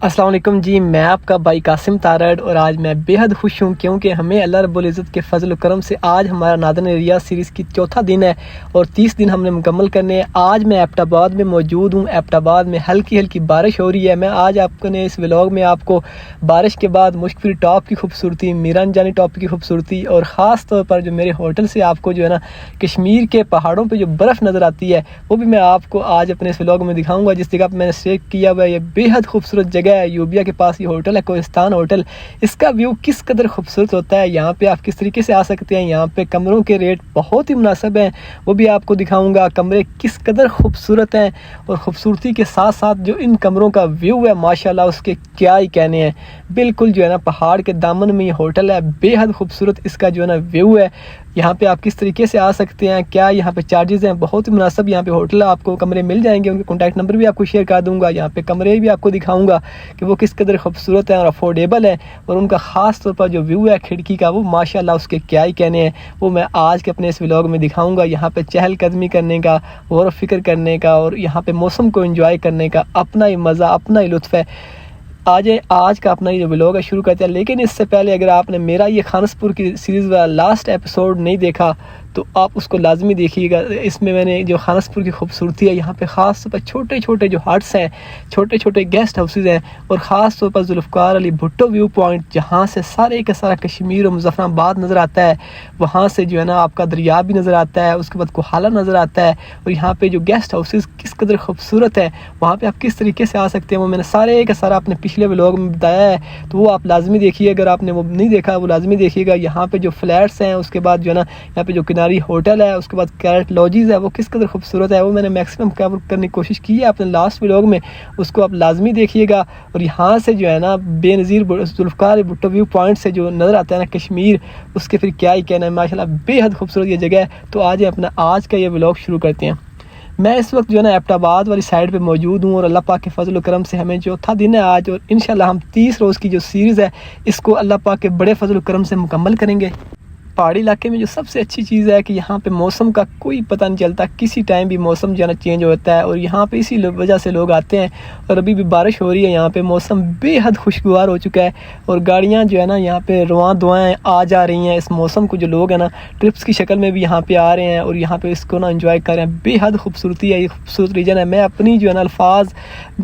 अस्सलाम वालेकुम जी, मैं आपका भाई कासिम तारड़ और आज मैं बेहद खुश हूँ क्योंकि हमें अल्लाह रब्बुल इज़्ज़त के फजल व करम से आज हमारा नादन रियाज सीरीज़ की चौथा दिन है और 30 दिन हमने मुकम्मल करने हैं। आज मैं एबटाबाद में मौजूद हूँ। एबटाबाद में हल्की हल्की बारिश हो रही है। मैं आज आपने इस व्लॉग में आपको बारिश के बाद मुश्किल टॉप की खूबसूरती, मीरान जानी टॉप की खूबसूरती और ख़ास तौर पर जो मेरे होटल से आपको जो है ना कश्मीर के पहाड़ों पर जो बर्फ़ नज़र आती है वो भी मैं आपको आज अपने इस व्लॉग में दिखाऊँगा। जिस जगह पर मैंने स्टे किया हुआ है ये बेहद खूबसूरत जगह है। यूबिया के पास ये होटल है, कोहिस्तान होटल। इसका व्यू किस कदर खूबसूरत होता है, यहाँ पे आप किस तरीके से आ सकते हैं। यहाँ पे कमरों के रेट बहुत ही मुनासिब हैं, वो भी आपको दिखाऊंगा। कमरे किस कदर खूबसूरत हैं और ख़ूबसूरती के साथ साथ जो इन कमरों का व्यू है माशाल्लाह उसके क्या ही कहने हैं। बिल्कुल जो है ना पहाड़ के दामन में ये होटल है, बेहद खूबसूरत इसका जो है ना व्यू है। यहाँ पे आप किस तरीके से आ सकते हैं, क्या यहाँ पे चार्जेस हैं, बहुत ही मुनासिब यहाँ पे होटल आपको कमरे मिल जाएंगे। उनके कॉन्टैक्ट नंबर भी आपको शेयर कर दूंगा। यहाँ पे कमरे भी आपको दिखाऊंगा कि वो किस कदर खूबसूरत है और अफोर्डेबल है और उनका ख़ास तौर पर जो व्यू है खिड़की का वो माशाल्लाह उसके क्या ही कहने हैं। वो मैं आज के अपने इस व्लॉग में दिखाऊंगा। यहाँ पे चहलकदमी करने का, गौर फिक्र करने का और यहाँ पे मौसम को एंजॉय करने का अपना ही मज़ा, अपना ही लुत्फ़ है। आज का अपना ये व्लॉग है, शुरू करते हैं। लेकिन इससे पहले अगर आपने मेरा ये खानसपुर की सीरीज़ वाला लास्ट एपिसोड नहीं देखा तो आप उसको लाजमी देखिएगा। इसमें मैंने जो खानसपुर की खूबसूरती है, यहाँ पे ख़ास तौर पर छोटे छोटे जो हट्स हैं, छोटे छोटे गेस्ट हाउसेज हैं और ख़ास तौर पर जुल्फ़कार अली भुट्टो व्यू पॉइंट जहाँ से सारे का सारा कश्मीर और मुज़फ़्फ़राबाद नज़र आता है, वहाँ से जो है ना आपका दरिया भी नज़र आता है, उसके बाद कोहाला नज़र आता है और यहाँ पे जो गेस्ट हाउसेज किस कदर खूबसूरत है, वहाँ पे आप किस तरीके से आ सकते हैं वो मैंने सारे का सारा अपने पिछले व्लॉग में बताया है। तो वो आप लाजमी देखिए, अगर आपने वो नहीं देखा वो लाजमी देखिएगा। यहाँ पे जो फ्लैट्स हैं, उसके बाद जो है ना यहाँ पे जो किनारी होटल है, उसके बाद कैरेट लॉजिज़ है, वो किस कदर खूबसूरत है वो मैंने मैक्सिमम कवर करने की कोशिश की है अपने लास्ट व्लॉग में, उसको आप लाजमी देखिएगा। और यहाँ से जो है ना बेनज़ीर जुल्फ़कार भुट्टो व्यू पॉइंट से जो नज़र आता है ना कश्मीर, उसके फिर क्या ही कहना है। माशाल्लाह बेहद खूबसूरत ये जगह है। तो आज अपना आज का ये व्लॉग शुरू करते हैं। मैं इस वक्त जो है ना एबटाबाद वाली साइड पे मौजूद हूँ और अल्लाह पाक के फजल व करम से हमें चौथा दिन है आज और इंशाल्लाह हम 30 रोज़ की जो सीरीज़ है इसको अल्लाह पाक के बड़े फजल व करम से मुकम्मल करेंगे। पहाड़ी इलाके में जो सबसे अच्छी चीज़ है कि यहाँ पे मौसम का कोई पता नहीं चलता, किसी टाइम भी मौसम जो है ना चेंज होता है और यहाँ पे इसी वजह से लोग आते हैं। और अभी भी बारिश हो रही है, यहाँ पे मौसम बेहद खुशगवार हो चुका है और गाड़ियाँ जो है ना यहाँ पे रवां दुआएँ आ जा रही हैं। इस मौसम को जो लोग हैं ना ट्रिप्स की शक्ल में भी यहाँ पे आ रहे हैं और यहाँ पे इसको ना एंजॉय कर रहे हैं। बेहद खूबसूरती है, ये खूबसूरत रीजन है। मैं अपनी जो है ना अल्फाज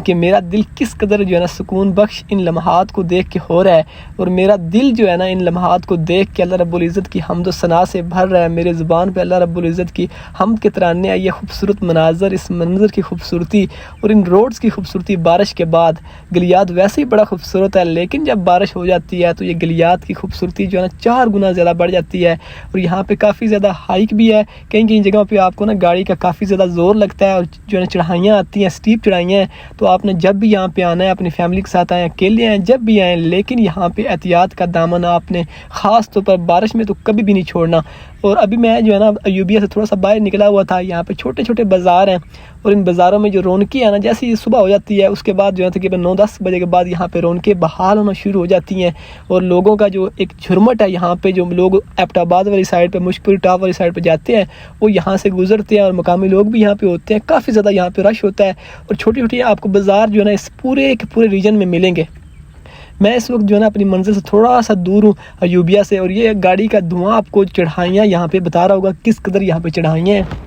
कि मेरा दिल किस कदर जो है ना सुकून बख्श इन लम्हात को देख के हो रहा है और मेरा दिल जो है ना इन लम्हात को देख के अल्लाह रब्बुल इज़्ज़त की हमद व सना से भर रहा है। मेरे ज़ुबान पे अल्लाह रब्बुल इज़्ज़त की हमद के तराने आई। ये खूबसूरत मनाज़र, इस मंज़र की खूबसूरती और इन रोड्स की खूबसूरती। बारिश के बाद गलियात वैसे ही बड़ा खूबसूरत है, लेकिन जब बारिश हो जाती है तो ये गलियात की खूबसूरती जो है ना 4 गुना ज़्यादा बढ़ जाती है। और यहाँ पे काफ़ी ज़्यादा हाइक भी है, कहीं कहीं जगहों पे आपको ना गाड़ी का काफ़ी ज़्यादा ज़ोर लगता है और जो है ना चढ़ाइयाँ आती हैं, स्टीप चढ़ाइयाँ हैं। तो आपने जब भी यहाँ पे आना है अपनी फैमिली के साथ आएँ, अकेले आएँ, जब भी आएँ, लेकिन यहाँ पे एहतियात का दामन आपने ख़ास तौर पर बारिश में तो कभी भी नहीं छोड़ना। और अभी मैं जो है ना यूबिया से थोड़ा सा बाहर निकला हुआ था। यहाँ पे छोटे छोटे बाज़ार हैं और इन बाज़ारों में जो रौनकी है ना, जैसे ही सुबह हो जाती है उसके बाद जो है तकरीबन 9-10 बजे के बाद यहाँ पे रौनकें बहाल होना शुरू हो जाती हैं और लोगों का जो एक झुरमट है, यहाँ पे जो लोग एबटाबाद वाली साइड पे, मुश्किल टॉप वाली साइड पे जाते हैं वो यहाँ से गुजरते हैं और मकामी लोग भी यहाँ पे होते हैं। काफ़ी ज़्यादा यहाँ पे रश होता है और छोटी छोटी आपको बाज़ार जो है ना इस पूरे के पूरे रीजन में मिलेंगे। मैं इस वक्त जो है ना अपनी मंजिल से थोड़ा सा दूर हूँ यूबिया से और ये गाड़ी का धुआं आपको चढ़ाइयाँ यहाँ पे बता रहा होगा किस कदर यहाँ पे चढ़ाइयाँ हैं।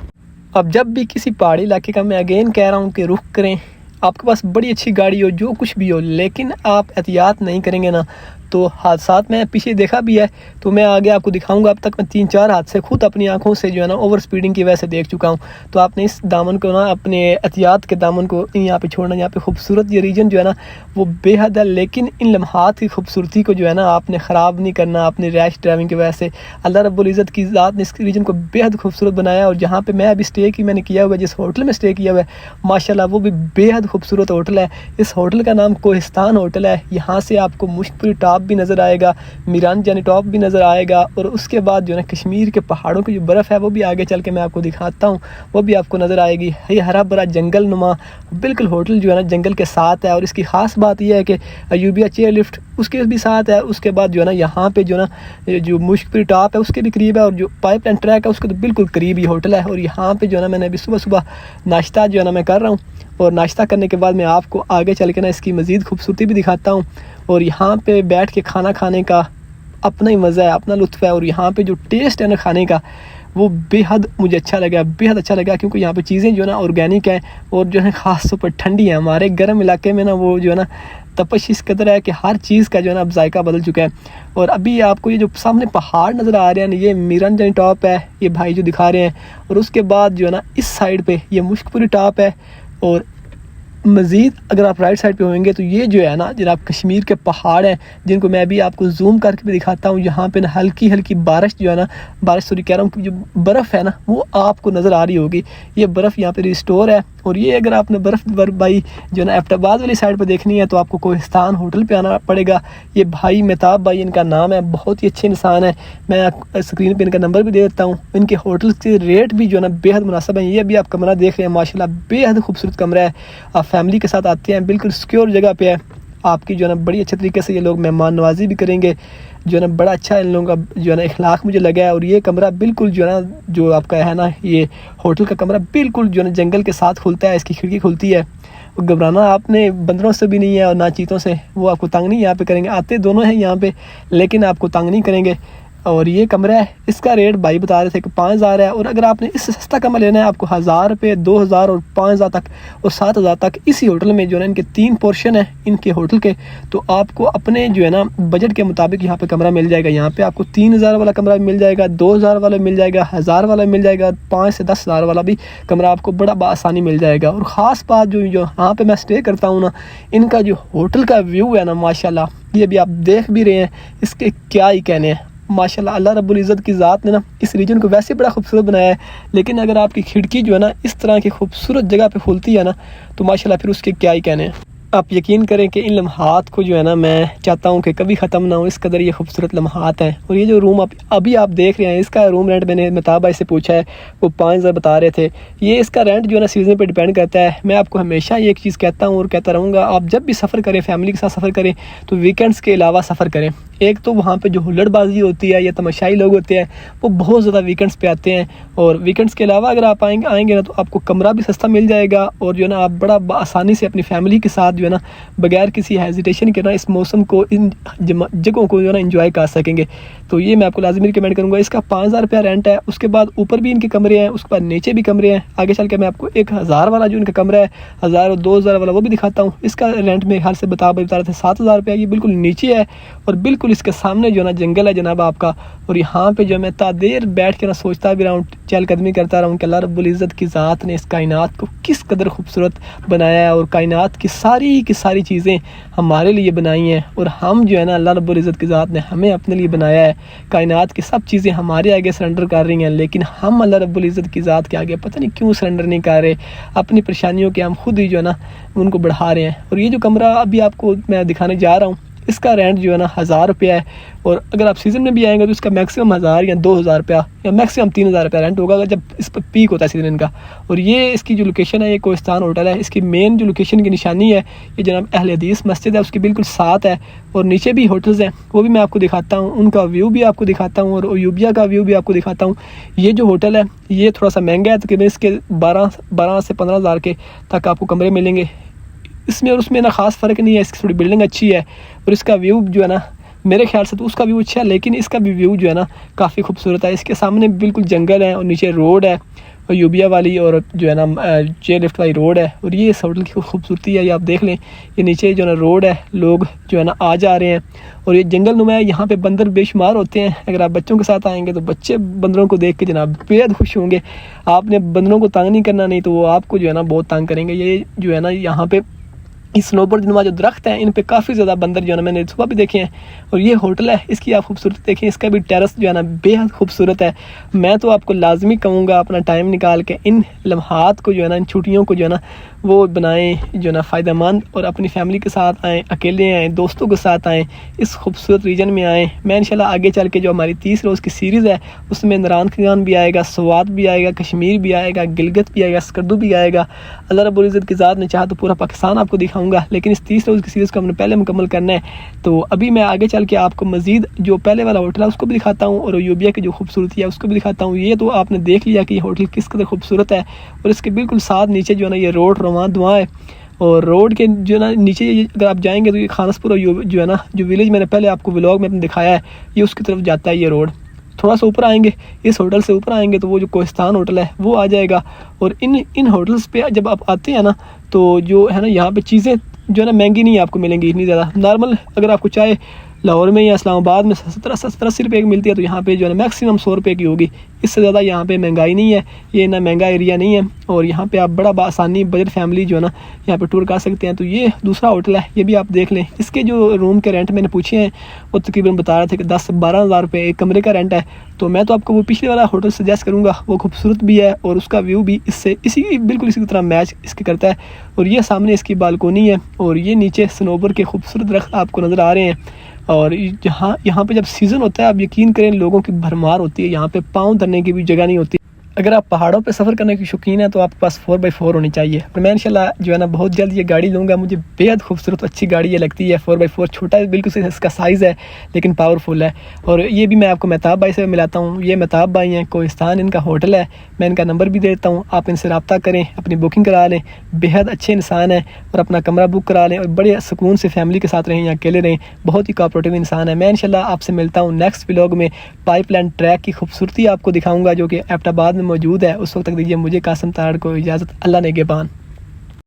अब जब भी किसी पहाड़ी इलाके का मैं अगेन कह रहा हूँ कि रुख करें, आपके पास बड़ी अच्छी गाड़ी हो, जो कुछ भी हो, लेकिन आप एहतियात नहीं करेंगे ना तो हादसात में पीछे देखा भी है। तो मैं आगे आपको दिखाऊंगा। अब तक मैं 3-4 हादसे खुद अपनी आंखों से जो है ना ओवर स्पीडिंग की वजह से देख चुका हूँ। तो आपने इस दामन को ना, अपने एहतियात के दामन को यहाँ पे छोड़ना। यहाँ पे खूबसूरत ये रीजन जो है ना वो बेहद है, लेकिन इन लम्हात की खूबसूरती को जो है ना आपने ख़राब नहीं करना अपनी रैश ड्राइविंग की वजह से। अल्लाह रब्बुल इज़्ज़त की ज़ात ने इस रीजन को बेहद खूबसूरत बनाया। और जहाँ पर मैं अभी स्टे की मैंने किया हुआ, जिस होटल में स्टे किया हुआ है, माशाल्लाह वो भी बेहद खूबसूरत होटल है। इस होटल का नाम कोहिस्तान होटल है। यहाँ से आपको मुश्किल टॉप भी नज़र आएगा, मीरान जानी टॉप भी नज़र आएगा और उसके बाद जो है ना कश्मीर के पहाड़ों की जो बर्फ़ है वो भी आगे चल के मैं आपको दिखाता हूँ, वो भी आपको नज़र आएगी। ये हरा भरा जंगल नुमा बिल्कुल होटल जो है ना जंगल के साथ है। और इसकी ख़ास बात यह है कि यूबिया चेयर लिफ्ट उसके भी साथ है। उसके बाद जो है ना यहाँ पे जो ना जो मुश्किल टॉप है उसके भी करीब है और जो पाइप लाइन ट्रैक है उसके तो बिल्कुल करीब ही होटल है। और यहाँ पे जो है ना मैंने अभी सुबह सुबह नाश्ता जो है ना मैं कर रहा हूँ और नाश्ता करने के बाद मैं आपको आगे चल के ना इसकी मज़ीद खूबसूरती भी दिखाता हूँ। और यहाँ पे बैठ के खाना खाने का अपना ही मज़ा है, अपना लुत्फ़ है। और यहाँ पे जो टेस्ट है ना खाने का, वो बेहद मुझे अच्छा लगा, बेहद अच्छा लगा, क्योंकि यहाँ पे चीज़ें जो है ना ऑर्गेनिक हैं और जो है ख़ास तौर पर ठंडी है। हमारे गर्म इलाके में ना वो जो है ना तपश इस कदर है कि हर चीज़ का जो है ना अब जायका बदल चुका है। और अभी आपको ये जो सामने पहाड़ नज़र आ रहे हैं, ये मीरंजनी टॉप है, ये भाई जो दिखा रहे हैं। और उसके बाद जो है ना इस साइड पे ये मुश्कपुरी टॉप है। और मज़ीद अगर आप राइट साइड पे होंगे तो ये जो है ना जनाब कश्मीर के पहाड़ हैं, जिनको मैं भी आपको जूम करके भी दिखाता हूँ। यहाँ पे ना हल्की हल्की बारिश जो है ना, बारिश सॉरी कह रहा हूँ, जो बर्फ़ है ना वो आपको नज़र आ रही होगी। ये बर्फ़ यहाँ पे रिस्टोर है। और ये अगर आपने बर्फ़बारी जो है ना एबटाबाद वाली साइड पर देखनी है तो आपको कोहिस्तान होटल पे आना पड़ेगा। ये भाई मेहताब भाई इनका नाम है, बहुत ही अच्छे इंसान है। मैं स्क्रीन पे इनका नंबर भी दे देता हूँ। इनके होटल के रेट भी जो है ना बेहद मुनासिब है। ये अभी आप कमरा देख रहे हैं, माशाल्लाह बेहद खूबसूरत कमरा है। आप फैमिली के साथ आते हैं, बिल्कुल सिक्योर जगह पे है। आपकी जो है ना बड़ी अच्छे तरीके से ये लोग मेहमान नवाजी भी करेंगे। जो है ना बड़ा अच्छा इन लोगों का जो है ना इखलाक मुझे लगा है। और ये कमरा बिल्कुल जो है ना जो आपका है ना ये होटल का कमरा बिल्कुल जो है ना जंगल के साथ खुलता है, इसकी खिड़की खुलती है। घबराना आपने बंदरों से भी नहीं है और ना चीतों से, वो आपको तंग नहीं यहाँ पे करेंगे। आते दोनों हैं यहाँ पे लेकिन आपको तंग नहीं करेंगे। और ये कमरा है, इसका रेट भाई बता रहे थे कि 5,000 है। और अगर आपने इससे सस्ता कमरा लेना है, आपको 1,000 रुपये, 2,000 और 5,000 तक और 7,000 तक इसी होटल में जो है ना इनके 3 पोर्शन है इनके होटल के, तो आपको अपने जो है ना बजट के मुताबिक यहाँ पे कमरा मिल जाएगा। यहाँ पे आपको 3,000 वाला कमरा मिल जाएगा, 2,000 वाला मिल जाएगा, 1,000 वाला मिल जाएगा, 5 से 10,000 वाला भी कमरा आपको बड़ा आसानी मिल जाएगा। और ख़ास बात जो यहाँ पे मैं स्टे करता हूँ ना, इनका जो होटल का व्यू है ना माशाल्लाह, ये भी आप देख भी रहे हैं, इसके क्या ही कहने हैं। माशाल्लाह अल्लाह रब्बुल इज़्ज़त की ज़ात ने ना इस रीजन को वैसे बड़ा खूबसूरत बनाया है, लेकिन अगर आपकी खिड़की जो है ना इस तरह की खूबसूरत जगह पे खुलती है ना तो माशाल्लाह फिर उसके क्या ही कहने हैं। आप यकीन करें कि इन लम्हात को जो है ना मैं चाहता हूँ कि कभी ख़त्म ना हो, इस कदर ये खूबसूरत लम्हात हैं। और ये जो रूम अभी आप देख रहे हैं, इसका रूम रेंट मैंने मेहताब भाई से पूछा है, वो 5,000 बता रहे थे। ये इसका रेंट जो है ना सीज़न पे डिपेंड करता है। मैं आपको हमेशा ये एक चीज़ कहता हूँ और कहता रहूँगा, आप जब भी सफ़र करें, फैमिली के साथ सफ़र करें तो वीकेंड्स के अलावा सफ़र करें। एक तो वहाँ पे जो हुल्लड़बाजी होती है या तमाशाई लोग होते हैं वो बहुत ज़्यादा वीकेंड्स पे आते हैं। और वीकेंड्स के अलावा अगर आप आएंगे ना तो आपको कमरा भी सस्ता मिल जाएगा और जो है ना आप बड़ा आसानी से अपनी फैमिली के साथ जो है ना बगैर किसी हेजिटेशन के ना इस मौसम को, इन जगहों को जो है ना इंजॉय कर सकेंगे। तो ये मैं आपको लाजमी रिकमेंड करूँगा। इसका 5,000 रुपया रेंट है। उसके बाद ऊपर भी इनके कमरे हैं, उसके बाद नीचे भी कमरे हैं। आगे चल के मैं आपको 1,000 वाला जो इनका कमरा है, 1,000 और 2,000 वाला वो भी दिखाता हूँ। इसका रेंट मेरे ख्याल से बता रहे थे 7,000 रुपया। ये बिल्कुल नीचे है और बिल्कुल इसके सामने जो है ना जंगल है जनाब आपका। और यहाँ पे जो मैं देर बैठ के ना सोचता भी रहा हूँ, चहलकदमी करता रहा हूँ कि अल्लाह रब्बुल इज़्ज़त की ज़ात ने इस कायनात को किस कदर खूबसूरत बनाया है और कायनात की सारी चीज़ें हमारे लिए बनाई हैं। और हम जो है ना अल्लाह रब्बुल इज़्ज़त की ज़ात ने हमें अपने लिए बनाया है। कायनात की सब चीज़ें हमारे आगे सरेंडर कर रही हैं, लेकिन हम अल्लाह रब्बुल इज़्ज़त की ज़ात के आगे पता नहीं क्यों सरेंडर नहीं कर रहे। अपनी परेशानियों के हम खुद ही जो है ना उनको बढ़ा रहे हैं। और ये जो कमरा अभी आपको मैं दिखाने जा रहा हूँ, इसका रेंट जो है ना 1,000 रुपया है। और अगर आप सीज़न में भी आएंगे तो इसका मैक्सिमम 1,000 या 2,000 रुपया या मैक्सिमम 3,000 रुपया रेंट होगा जब इस पर पीक होता है सीज़न का। और ये इसकी जो लोकेशन है, ये कोहिस्तान होटल है। इसकी मेन जो लोकेशन की निशानी है ये जनाब अहले हदीस मस्जिद है, उसके बिल्कुल साथ है। और नीचे भी होटल्स हैं, वो भी मैं आपको दिखाता हूँ, उनका व्यू भी आपको दिखाता हूँ और अयूबिया का व्यू भी आपको दिखाता हूँ। ये जो होटल है ये थोड़ा सा महंगा है, तकरीबन इसके 12 से 15,000 के तक आपको कमरे मिलेंगे। इसमें और उसमें ना ख़ास फ़र्क नहीं है। इसकी थोड़ी बिल्डिंग अच्छी है और इसका व्यू जो है ना मेरे ख्याल से तो उसका व्यू अच्छा है, लेकिन इसका भी व्यू जो है ना काफ़ी खूबसूरत है। इसके सामने बिल्कुल जंगल है और नीचे रोड है और यूबिया वाली और जो है ना चेयर लिफ्ट वाली रोड है। और ये इस होटल की खूबसूरती है, ये आप देख लें। ये नीचे जो है ना रोड है, लोग जो है ना आ जा रहे हैं और ये जंगल नुमा है। यहाँ पे बंदर बेशुमार होते हैं। अगर आप बच्चों के साथ आएंगे तो बच्चे बंदरों को देख के जनाब बेहद खुश होंगे। आपने बंदरों को तंग नहीं करना, नहीं तो वो आपको जो है ना बहुत तंग करेंगे। ये जो है ना यहाँ पे इस स्नोबोर्ड नुमा जो दरख्त हैं इन पे काफ़ी ज़्यादा बंदर जो है ना मैंने सुबह भी देखे हैं। और ये होटल है, इसकी आप खूबसूरती देखें। इसका भी टेरेस जो है ना बेहद खूबसूरत है। मैं तो आपको लाजमी कहूँगा अपना टाइम निकाल के इन लम्हात को जो है ना, इन छुट्टियों को जो है ना वो बनाएं, जो है ना फ़ायदेमंद, और अपनी फैमिली के साथ आएँ, अकेले आएँ, दोस्तों के साथ आएँ, इस खूबसूरत रीजन में आएँ। मैं इंशाल्लाह आगे चल के जो हमारी 30 रोज़ की सीरीज़ है उसमें नारायण खान भी आएगा, स्वात भी आएगा, कश्मीर भी आएगा, गिलगित भी आएगा, स्कर्दू भी आएगा। अल्लाह रब्बुल इज़्ज़त की ज़ात ने चाहा तो पूरा पाकिस्तान आपको दिखाऊंगा, लेकिन इस 30 रोज़ की सीरीज़ को हमने पहले मुकम्मल करना है। तो अभी मैं आगे चल के आपको मज़ीद जो पहले वाला होटल है उसको भी दिखाता हूँ और यूबिया की जो खूबसूरती है उसको भी दिखाता हूँ। ये तो आपने देख लिया कि ये होटल किस कदर खूबसूरत है और इसके बिल्कुल साथ नीचे जो है ना ये रोड वहाँ धुआं है। और रोड के जो है ना नीचे अगर आप जाएंगे तो ये खानसपुर जो है ना, जो विलेज मैंने पहले आपको व्लॉग में दिखाया है, ये उसकी तरफ जाता है ये रोड। थोड़ा सा ऊपर आएंगे, इस होटल से ऊपर आएंगे तो वो जो कोहिस्तान होटल है वो आ जाएगा। और इन होटल्स पे जब आप आते हैं ना, तो जो है ना यहाँ पे चीज़ें जो है ना महंगी नहीं आपको मिलेंगी इतनी ज़्यादा। नॉर्मल अगर आपको चाहे लाहौर में या इस्लामाबाद में 70-80 रुपये की मिलती है, तो यहाँ पे जो है ना मैक्सिमम 100 रुपये की होगी। इससे ज़्यादा यहाँ पे महंगाई नहीं है, ये इतना महंगा एरिया नहीं है। और यहाँ पे आप बड़ा आसानी बजट फैमिली जो है ना यहाँ पे टूर कर सकते हैं। तो ये दूसरा होटल है, ये भी आप देख लें। इसके जो रूम के रेंट मैंने पूछे हैं वो तकरीबन बता रहे थे कि 10-12 हज़ार रुपये एक कमरे का रेंट है। तो मैं तो आपको वो पिछले वाला होटल सजेस्ट करूँगा, वो खूबसूरत भी है और उसका व्यू भी बिल्कुल इसी तरह मैच इसके करता है। और ये सामने इसकी बालकोनी है और ये नीचे सनोबर के खूबसूरत दरख्त आपको नज़र आ रहे हैं। और यहाँ पे जब सीज़न होता है, आप यकीन करें लोगों की भरमार होती है, यहाँ पे पाँव धरने की भी जगह नहीं होती। अगर आप पहाड़ों पे सफ़र करने की शौकीन है तो आपके पास 4x4 होनी चाहिए। और मैं इंशाल्लाह जो है ना बहुत जल्द ये गाड़ी लूँगा। मुझे बेहद खूबसूरत अच्छी गाड़ी ये लगती है। 4x4 छोटा है बिल्कुल से इसका साइज़ है, लेकिन पावरफुल है। और ये भी मैं आपको मेहताब भाई से मिलाता हूँ। ये मेहताब भाई हैं, कोहिस्तान इनका होटल है। मैं इनका नंबर भी देता हूँ, आप इनसे रब्ता करें, अपनी बुकिंग करा लें। बेहद अच्छे इंसान हैं और अपना कमरा बुक करा लें और बड़े सुकून से फैमिली के साथ रहें या अकेले रहें। बहुत ही कोऑपरेटिव इंसान है। मैं इंशाल्लाह आपसे मिलता हूँ नेक्स्ट व्लॉग में। पाइपलाइन ट्रैक की खूबसूरती आपको दिखाऊँगा जो कि एबटाबाद में मौजूद है। उस वक्त तक दीजिए मुझे कासिम तारड़ को इजाज़त। अल्लाह नेगेबान।